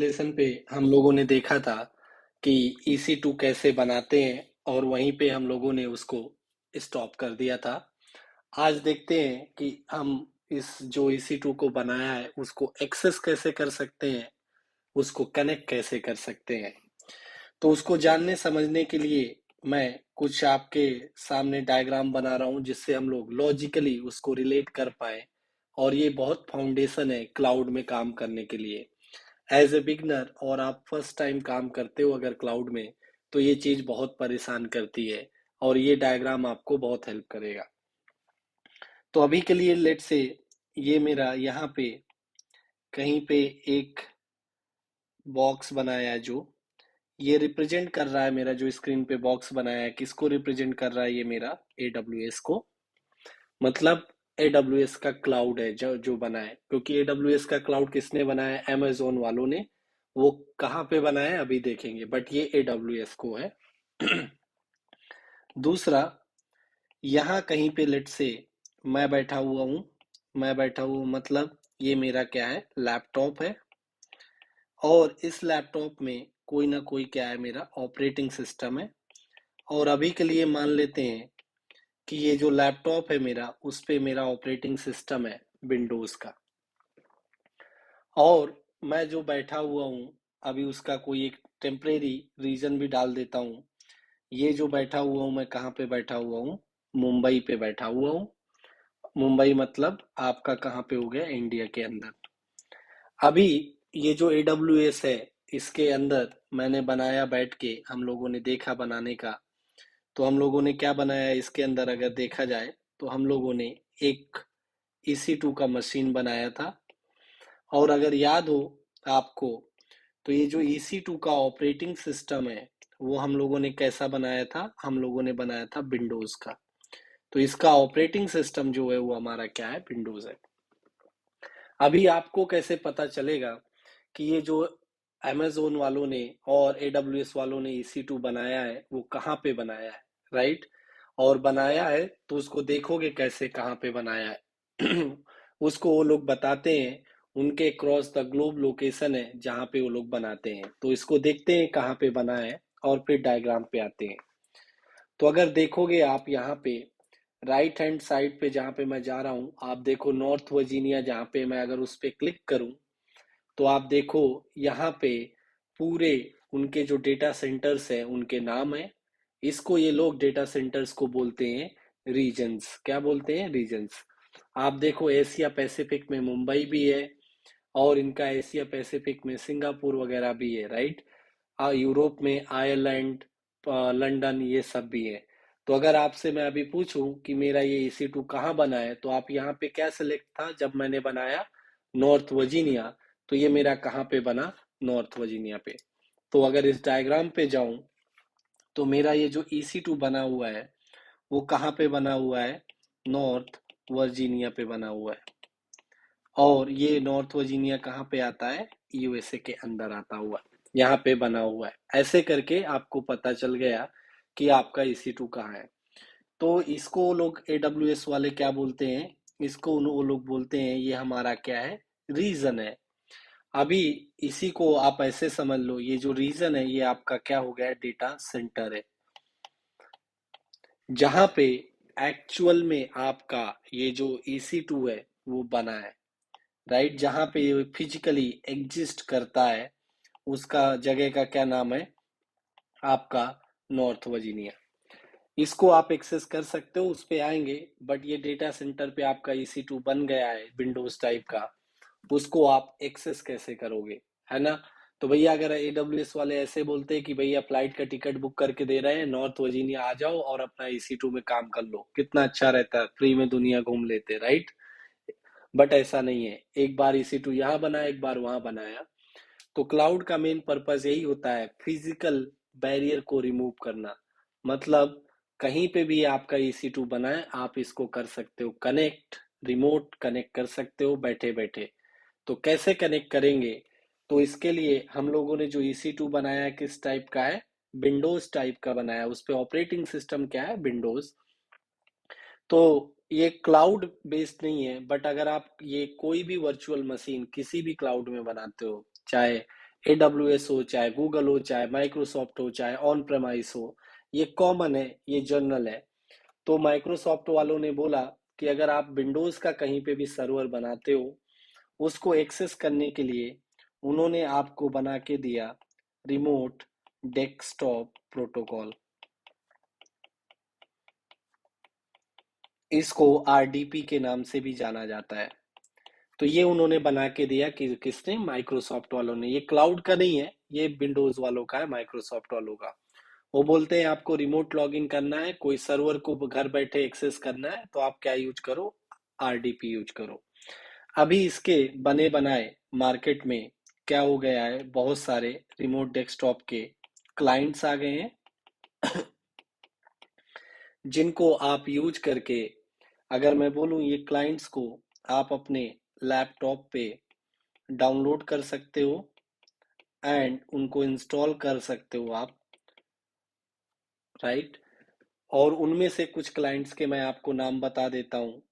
Lesson पे हम लोगों ने देखा था कि EC2 कैसे बनाते हैं और वहीं पे हम लोगों ने उसको स्टॉप कर दिया था। आज देखते हैं कि हम इस जो EC2 को बनाया है उसको एक्सेस कैसे कर सकते हैं, उसको कनेक्ट कैसे कर सकते हैं। तो उसको जानने समझने के लिए मैं कुछ आपके सामने डायग्राम बना रहा हूँ जिससे हम लोग लॉजिकली उसको रिलेट कर पाए। और ये बहुत फाउंडेशन है क्लाउड में काम करने के लिए। एज ए बिगनर और आप फर्स्ट टाइम काम करते हो अगर क्लाउड में, तो ये चीज बहुत परेशान करती है और ये डायग्राम आपको बहुत हेल्प करेगा। तो अभी के लिए लेट से ये मेरा यहाँ पे कहीं पे एक बॉक्स बनाया है जो ये रिप्रेजेंट कर रहा है। मेरा जो स्क्रीन पे बॉक्स बनाया है किसको रिप्रेजेंट कर रहा है? ये मेरा AWS को। मतलब AWS का क्लाउड है जो जो बना है, क्योंकि AWS का क्लाउड किसने बनाया है? Amazon वालों ने। वो कहाँ पे बनाया है अभी देखेंगे, बट ये AWS को है। दूसरा, यहाँ कहीं पे लेट से मैं बैठा हुआ हूँ। मैं बैठा हुआ मतलब ये मेरा क्या है? लैपटॉप है। और इस लैपटॉप में कोई ना कोई क्या है? मेरा ऑपरेटिंग सिस्टम है। और अभी के लिए मान लेते हैं कि ये जो लैपटॉप है मेरा, उस पे मेरा ऑपरेटिंग सिस्टम है विंडोज का। और मैं जो बैठा हुआ हूँ अभी उसका कोई एक टेम्परेरी रीजन भी डाल देता हूँ। ये जो बैठा हुआ हूँ मैं कहाँ पे बैठा हुआ हूँ? मुंबई पे बैठा हुआ हूँ। मुंबई मतलब आपका कहाँ पे हो गया? इंडिया के अंदर। अभी ये जो AWS है इसके अंदर मैंने बनाया बैठ के, हम लोगों ने देखा बनाने का। तो हम लोगों ने क्या बनाया इसके अंदर अगर देखा जाए, तो हम लोगों ने एक EC2 का मशीन बनाया था। और अगर याद हो आपको, तो ये जो EC2 का ऑपरेटिंग सिस्टम है वो हम लोगों ने कैसा बनाया था? हम लोगों ने बनाया था विंडोज का। तो इसका ऑपरेटिंग सिस्टम जो है वो हमारा क्या है? विंडोज है। अभी आपको कैसे पता चलेगा कि ये जो Amazon वालों ने और AWS वालों ने EC2 बनाया है वो कहाँ पे बनाया है? राइट। और बनाया है तो उसको देखोगे कैसे कहाँ पे बनाया है? उसको वो लोग बताते हैं। उनके क्रॉस द ग्लोब लोकेशन है जहाँ पे वो लोग बनाते हैं। तो इसको देखते हैं कहाँ पे बना है और फिर डायग्राम पे आते हैं। तो अगर देखोगे आप यहाँ पे राइट हैंड साइड पे जहाँ पे मैं जा रहा हूँ, आप देखो नॉर्थ वर्जीनिया। जहाँ पे मैं अगर उस पे क्लिक करूँ तो आप देखो यहाँ पे पूरे उनके जो डेटा सेंटर्स हैं उनके नाम है। इसको ये लोग डेटा सेंटर्स को बोलते हैं रीजन्स। क्या बोलते हैं? रीजन्स। आप देखो एशिया पैसिफिक में मुंबई भी है, और इनका एशिया पैसिफिक में सिंगापुर वगैरह भी है। राइट। यूरोप में आयरलैंड, लंदन, ये सब भी है। तो अगर आपसे मैं अभी पूछूं कि मेरा ये EC2 कहाँ बना है, तो आप यहाँ पे क्या सिलेक्ट था जब मैंने बनाया? North Virginia. तो ये मेरा कहाँ पे बना? नॉर्थ वर्जीनिया पे। तो अगर इस डायग्राम पे जाऊं तो मेरा ये जो EC2 बना हुआ है वो कहाँ पे बना हुआ है? नॉर्थ वर्जीनिया पे बना हुआ है। और ये नॉर्थ वर्जीनिया कहाँ पे आता है? USA के अंदर आता हुआ, यहाँ पे बना हुआ है। ऐसे करके आपको पता चल गया कि आपका EC2 कहाँ है। तो इसको लोग AWS वाले क्या बोलते हैं? इसको वो लोग बोलते हैं ये हमारा क्या है? रीजन है। अभी इसी को आप ऐसे समझ लो, ये जो रीजन है ये आपका क्या हो गया? डेटा सेंटर है, जहां पे एक्चुअल में आपका ये जो EC2 है वो बना है। राइट। जहां पे ये फिजिकली एग्जिस्ट करता है उसका जगह का क्या नाम है? आपका नॉर्थ वर्जीनिया। इसको आप एक्सेस कर सकते हो, उस पे आएंगे। बट ये डेटा सेंटर पे आपका EC2 बन गया है विंडोज टाइप का, उसको आप एक्सेस कैसे करोगे? है ना। तो भैया अगर AWS वाले ऐसे बोलते हैं कि भैया फ्लाइट का टिकट बुक करके दे रहे हैं, नॉर्थ वर्जीनिया आ जाओ और अपना EC2 में काम कर लो, कितना अच्छा रहता है, फ्री में दुनिया घूम लेते। राइट। बट ऐसा नहीं है। एक बार EC2 यहाँ बनाया, एक बार वहां बनाया। तो क्लाउड का मेन पर्पस यही होता है, फिजिकल बैरियर को रिमूव करना। मतलब कहीं पे भी आपका EC2 बना है, आप इसको कर सकते हो कनेक्ट, रिमोट कनेक्ट कर सकते हो बैठे बैठे। तो कैसे कनेक्ट करेंगे? तो इसके लिए हम लोगों ने जो EC2 बनाया है किस टाइप का है? विंडोज टाइप का बनाया है। उस पे ऑपरेटिंग सिस्टम क्या है? विंडोज। तो ये क्लाउड बेस्ड नहीं है, बट अगर आप ये कोई भी वर्चुअल मशीन किसी भी क्लाउड में बनाते हो, चाहे AWS हो, चाहे गूगल हो, चाहे माइक्रोसॉफ्ट हो, चाहे ऑन प्रेमाइस हो, ये कॉमन है, ये जनरल है। तो माइक्रोसॉफ्ट वालों ने बोला कि अगर आप विंडोज का कहीं पे भी सर्वर बनाते हो, उसको एक्सेस करने के लिए उन्होंने आपको बना के दिया रिमोट डेस्कटॉप प्रोटोकॉल। इसको RDP के नाम से भी जाना जाता है। तो ये उन्होंने बना के दिया कि किसने, माइक्रोसॉफ्ट वालों ने। ये क्लाउड का नहीं है, ये विंडोज वालों का है, माइक्रोसॉफ्ट वालों का। वो बोलते हैं आपको रिमोट लॉगिन करना है, कोई सर्वर को घर बैठे एक्सेस करना है, तो आप क्या यूज करो, RDP यूज करो। अभी इसके बने बनाए मार्केट में क्या हो गया है, बहुत सारे रिमोट डेस्कटॉप के क्लाइंट्स आ गए हैं जिनको आप यूज करके, अगर मैं बोलूं, ये क्लाइंट्स को आप अपने लैपटॉप पे डाउनलोड कर सकते हो एंड उनको इंस्टॉल कर सकते हो आप, राइट। और उनमें से कुछ क्लाइंट्स के मैं आपको नाम बता देता हूँ।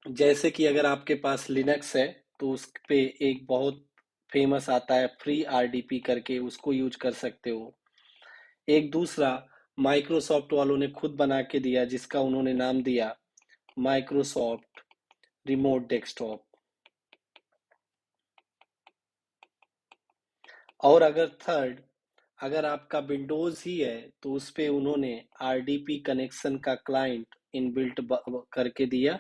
जैसे कि अगर आपके पास लिनक्स है तो उस पे एक बहुत फेमस आता है फ्री RDP करके, उसको यूज कर सकते हो। एक दूसरा माइक्रोसॉफ्ट वालों ने खुद बना के दिया, जिसका उन्होंने नाम दिया माइक्रोसॉफ्ट रिमोट डेस्कटॉप। और अगर थर्ड, अगर आपका विंडोज ही है तो उस पे उन्होंने RDP कनेक्शन का क्लाइंट इनबिल्ट करके दिया,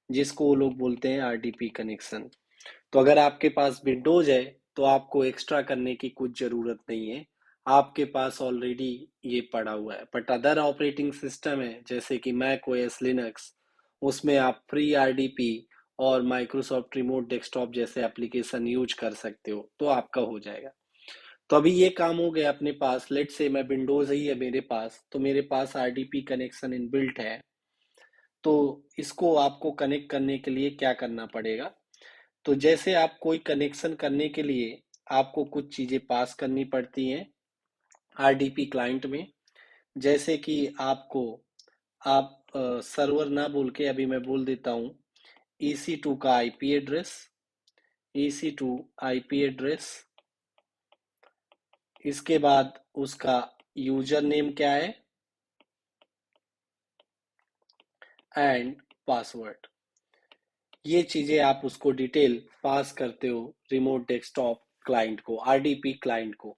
जिसको वो लोग बोलते हैं RDP कनेक्शन। तो अगर आपके पास विंडोज है तो आपको एक्स्ट्रा करने की कुछ जरूरत नहीं है, आपके पास ऑलरेडी ये पड़ा हुआ है। बट अदर ऑपरेटिंग सिस्टम है जैसे कि मैक ओएस लिनक्स, उसमें आप फ्री RDP और माइक्रोसॉफ्ट रिमोट डेस्कटॉप जैसे एप्लीकेशन यूज कर सकते हो, तो आपका हो जाएगा। तो अभी ये काम हो गया अपने पास। लेट से मैं विंडोज ही है मेरे पास, तो मेरे पास RDP कनेक्शन इनबिल्ट है। तो इसको आपको कनेक्ट करने के लिए क्या करना पड़ेगा, तो जैसे आप कोई कनेक्शन करने के लिए आपको कुछ चीजें पास करनी पड़ती हैं RDP क्लाइंट में। जैसे कि आपको, आप सर्वर ना बोल के अभी मैं बोल देता हूँ, EC2 का IP address, EC2 IP address, इसके बाद उसका यूजर नेम क्या है एंड पासवर्ड। ये चीजें आप उसको डिटेल पास करते हो रिमोट डेस्कटॉप क्लाइंट को, RDP क्लाइंट को।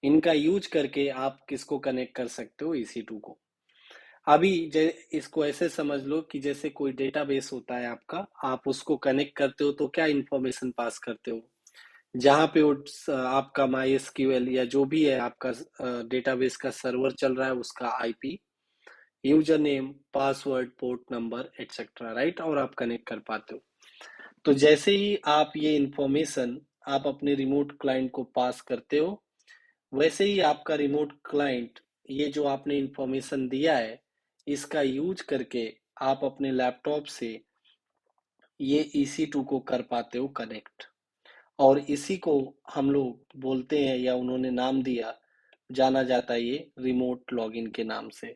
इनका यूज करके आप किसको कनेक्ट कर सकते हो, EC2 को। अभी इसको ऐसे समझ लो कि जैसे कोई डेटाबेस होता है आपका, आप उसको कनेक्ट करते हो तो क्या इंफॉर्मेशन पास करते हो, जहाँ पे आपका MySQL या जो भी है आपका डेटाबेस का सर्वर चल रहा है, उसका IP, user name, password, port number etcetera, right, और आप कनेक्ट कर पाते हो। तो जैसे ही आप ये इंफॉर्मेशन आप अपने रिमोट क्लाइंट को पास करते हो, वैसे ही आपका रिमोट क्लाइंट ये जो आपने इंफॉर्मेशन दिया है, इसका यूज करके आप अपने लैपटॉप से ये EC2 को कर पाते हो कनेक्ट। और इसी को हम लोग बोलते हैं, या उन्होंने नाम दिया, जाना जाता है ये रिमोट लॉगिन के नाम से।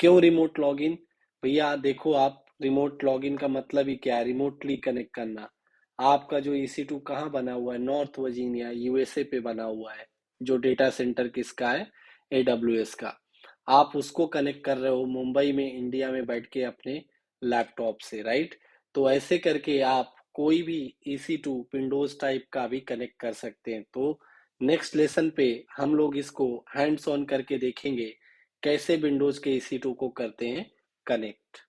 क्यों रिमोट लॉगिन? भैया देखो, आप रिमोट लॉगिन का मतलब ही क्या है, रिमोटली कनेक्ट करना। आपका जो EC2 कहाँ बना हुआ है, नॉर्थ वर्जीनिया USA पे बना हुआ है। जो डेटा सेंटर किसका है, AWS का। आप उसको कनेक्ट कर रहे हो मुंबई में, इंडिया में बैठ के अपने लैपटॉप से, राइट। तो ऐसे करके आप कोई भी EC2 विंडोज टाइप का भी कनेक्ट कर सकते हैं। तो नेक्स्ट लेसन पे हम लोग इसको हैंड्स ऑन करके देखेंगे कैसे विंडोज के EC2 को करते हैं कनेक्ट।